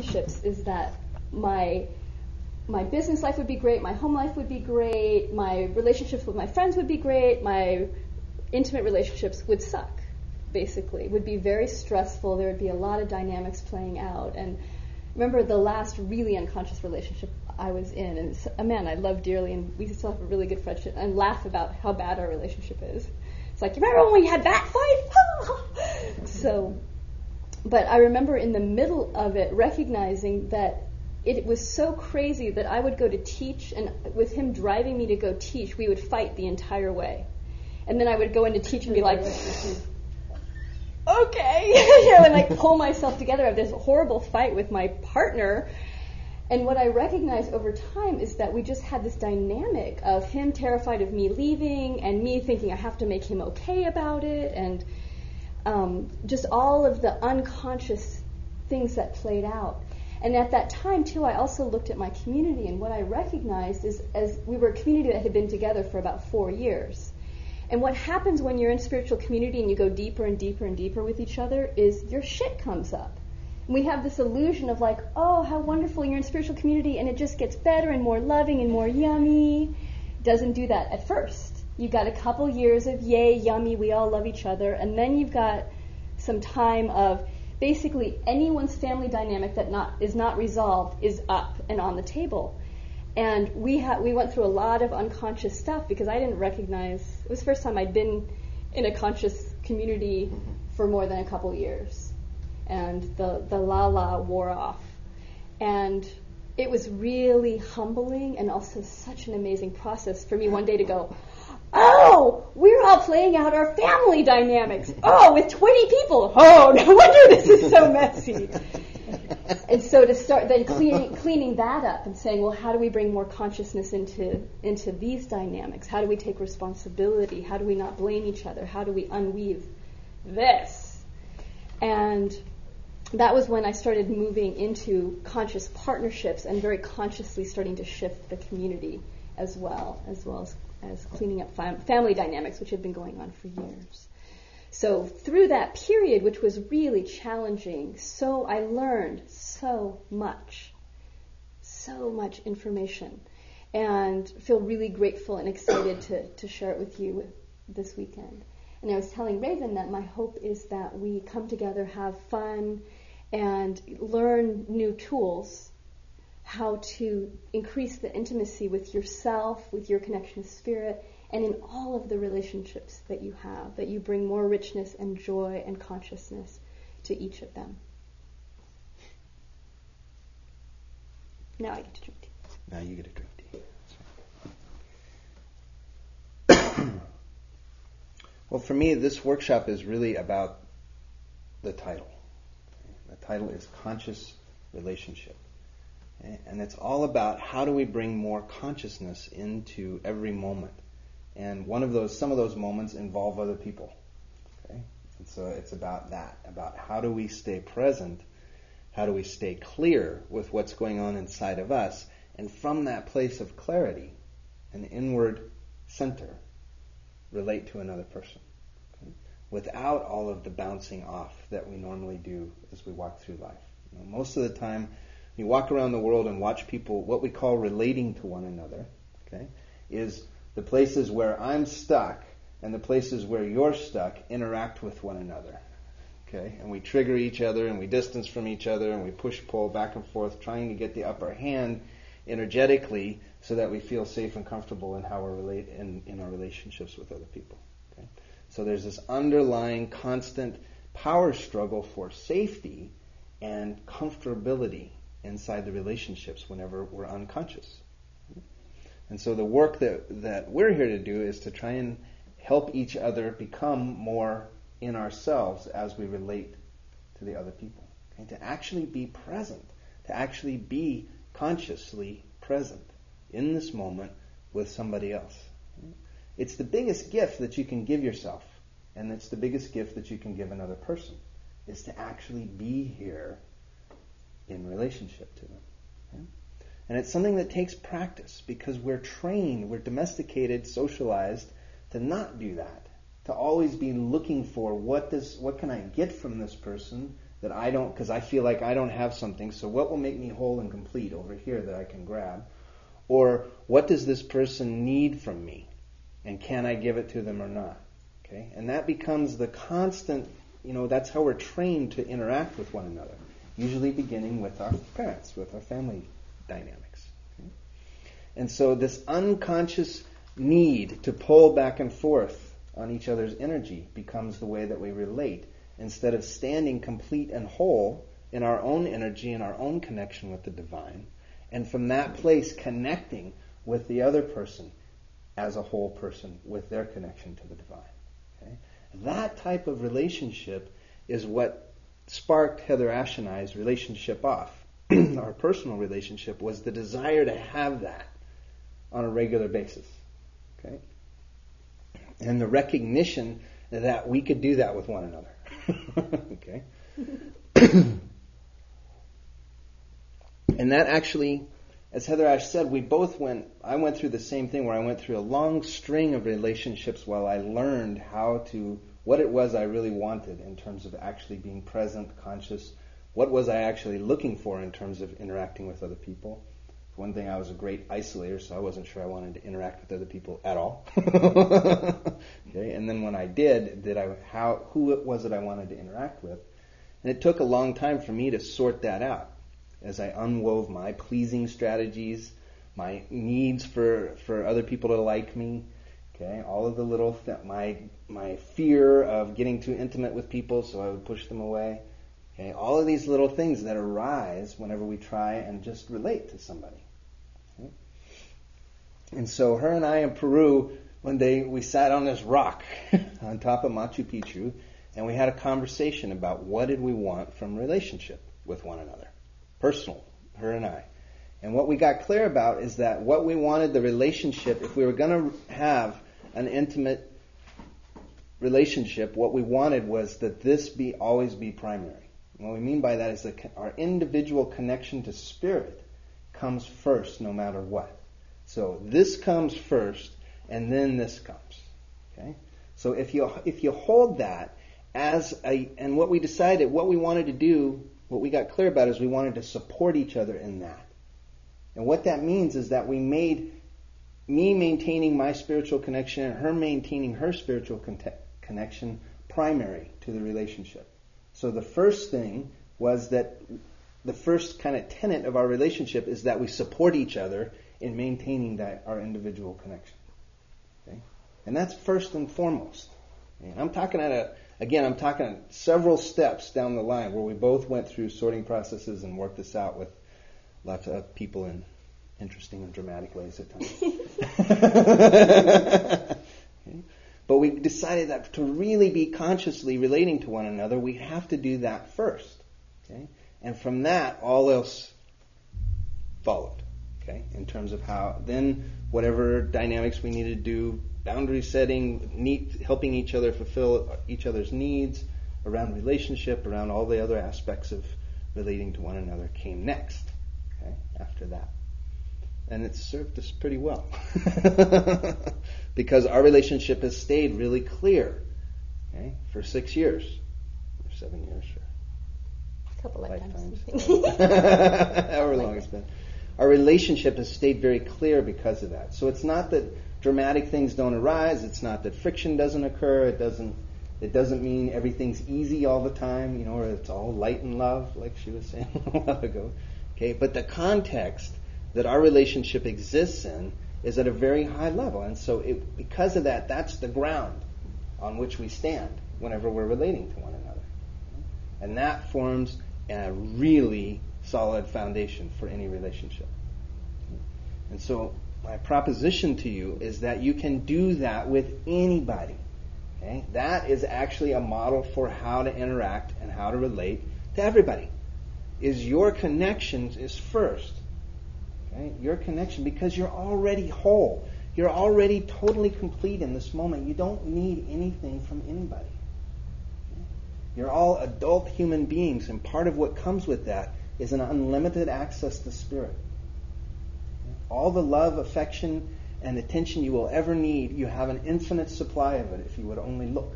relationships is that my business life would be great, my home life would be great, my relationships with my friends would be great, my intimate relationships would suck, basically. Would be very stressful. There would be a lot of dynamics playing out. And remember the last really unconscious relationship I was in, and it's a man I love dearly, and we still have a really good friendship, and laugh about how bad our relationship is. It's like, you remember when we had that fight? So, but I remember in the middle of it recognizing that it was so crazy that I would go to teach, and with him driving me to go teach, we would fight the entire way. And then I would go into teach and be like, okay, and like pull myself together. I have this horrible fight with my partner. And what I recognized over time is that we just had this dynamic of him terrified of me leaving and me thinking I have to make him okay about it, and just all of the unconscious things that played out. And at that time, too, I also looked at my community, and what I recognized is, as we were a community that had been together for about 4 years. And what happens when you're in spiritual community and you go deeper and deeper and deeper with each other is your shit comes up. And we have this illusion of like, oh, how wonderful, you're in spiritual community, and it just gets better and more loving and more yummy. Doesn't do that at first. You've got a couple years of yay, yummy, we all love each other, and then you've got some time of basically anyone's family dynamic that is not resolved is up and on the table. And we went through a lot of unconscious stuff because I didn't recognize, it was the first time I'd been in a conscious community for more than a couple years. And the la-la wore off. And it was really humbling and also such an amazing process for me one day to go, oh, we're all playing out our family dynamics. Oh, with 20 people. Oh, no wonder this is so messy. And so to start then cleaning that up and saying, well, how do we bring more consciousness into these dynamics? How do we take responsibility? How do we not blame each other? How do we unweave this? And that was when I started moving into conscious partnerships and very consciously starting to shift the community as well as cleaning up family dynamics, which had been going on for years. So through that period, which was really challenging, so I learned so much information, and feel really grateful and excited to share it with you this weekend. And I was telling Raven that my hope is that we come together, have fun, and learn new tools, how to increase the intimacy with yourself, with your connection to spirit, and in all of the relationships that you have, that you bring more richness and joy and consciousness to each of them. Now I get to drink tea. Now you get to drink tea. That's right. Well, for me, this workshop is really about the title. The title is Conscious Relationship. And it's all about how do we bring more consciousness into every moment. And some of those moments involve other people. Okay? And so it's about that, about how do we stay present, how do we stay clear with what's going on inside of us, and from that place of clarity, an inward center, relate to another person. Okay? Without all of the bouncing off that we normally do as we walk through life. Most of the time, you walk around the world and watch people, what we call relating to one another, okay, is the places where I'm stuck and the places where you're stuck interact with one another. Okay? And we trigger each other and we distance from each other and we push-pull back and forth trying to get the upper hand energetically so that we feel safe and comfortable in how we relate in our relationships with other people. Okay? So there's this underlying constant power struggle for safety and comfortability inside the relationships whenever we're unconscious. And so the work that we're here to do is to try and help each other become more in ourselves as we relate to the other people. Okay? To actually be present, to actually be consciously present in this moment with somebody else. It's the biggest gift that you can give yourself, and it's the biggest gift that you can give another person, is to actually be here in relationship to them. Okay? And it's something that takes practice because we're trained, we're domesticated, socialized to not do that, to always be looking for what can I get from this person that I don't, because I feel like I don't have something, so what will make me whole and complete over here that I can grab? Or what does this person need from me? And can I give it to them or not? Okay? And that becomes the constant, that's how we're trained to interact with one another. Usually beginning with our parents, with our family dynamics. Okay? And so this unconscious need to pull back and forth on each other's energy becomes the way that we relate, instead of standing complete and whole in our own energy and our own connection with the divine, and from that place connecting with the other person as a whole person with their connection to the divine. Okay? That type of relationship is what sparked Heather Ash and I's relationship off. Our personal relationship was the desire to have that on a regular basis. Okay? And the recognition that we could do that with one another. Okay? And that actually, as Heather Ash said, I went through the same thing where I went through a long string of relationships while I learned what it was I really wanted in terms of actually being present, conscious. What was I actually looking for in terms of interacting with other people? For one thing, I was a great isolator, so I wasn't sure I wanted to interact with other people at all. Okay? And then when I did, who was it I wanted to interact with? And it took a long time for me to sort that out as I unwove my pleasing strategies, my needs for other people to like me. Okay, all of the little my fear of getting too intimate with people, so I would push them away. Okay, all of these little things that arise whenever we try and just relate to somebody. Okay? And so her and I in Peru, one day we sat on this rock on top of Machu Picchu, and we had a conversation about what did we want from relationship with one another. Personal, her and I. And what we got clear about is that what we wanted the relationship, if we were going to have an intimate relationship, what we wanted was that this always be primary. And what we mean by that is that our individual connection to spirit comes first no matter what. So this comes first and then this comes. Okay? So if you hold that and what we decided, what we wanted to do, what we got clear about is we wanted to support each other in that. And what that means is that we made me maintaining my spiritual connection and her maintaining her spiritual connection primary to the relationship. So the first thing was that the first kind of tenet of our relationship is that we support each other in maintaining our individual connection. Okay? And that's first and foremost. And I'm talking several steps down the line where we both went through sorting processes and worked this out with lots of people in interesting and dramatic ways at times. Okay? But we decided that to really be consciously relating to one another, we have to do that first. Okay? And from that, all else followed. Okay? In terms of how, then whatever dynamics we needed to do, boundary setting, helping each other fulfill each other's needs, around relationship, around all the other aspects of relating to one another came next. Okay, after that. And it's served us pretty well. Because our relationship has stayed really clear, okay, for 6 years. Or 7 years. Or a couple lifetimes. However long it's been. Our relationship has stayed very clear because of that. So it's not that dramatic things don't arise. It's not that friction doesn't occur. It doesn't mean everything's easy all the time, or it's all light and love, like she was saying a while ago. Okay, but the context that our relationship exists in is at a very high level. And so because of that, that's the ground on which we stand whenever we're relating to one another. And that forms a really solid foundation for any relationship. And so my proposition to you is that you can do that with anybody. Okay? That is actually a model for how to interact and how to relate to everybody. Is your connection is first. Okay? Your connection, because you're already whole. You're already totally complete in this moment. You don't need anything from anybody. Okay? You're all adult human beings, and part of what comes with that is an unlimited access to spirit. Okay? All the love, affection, and attention you will ever need, you have an infinite supply of it if you would only look.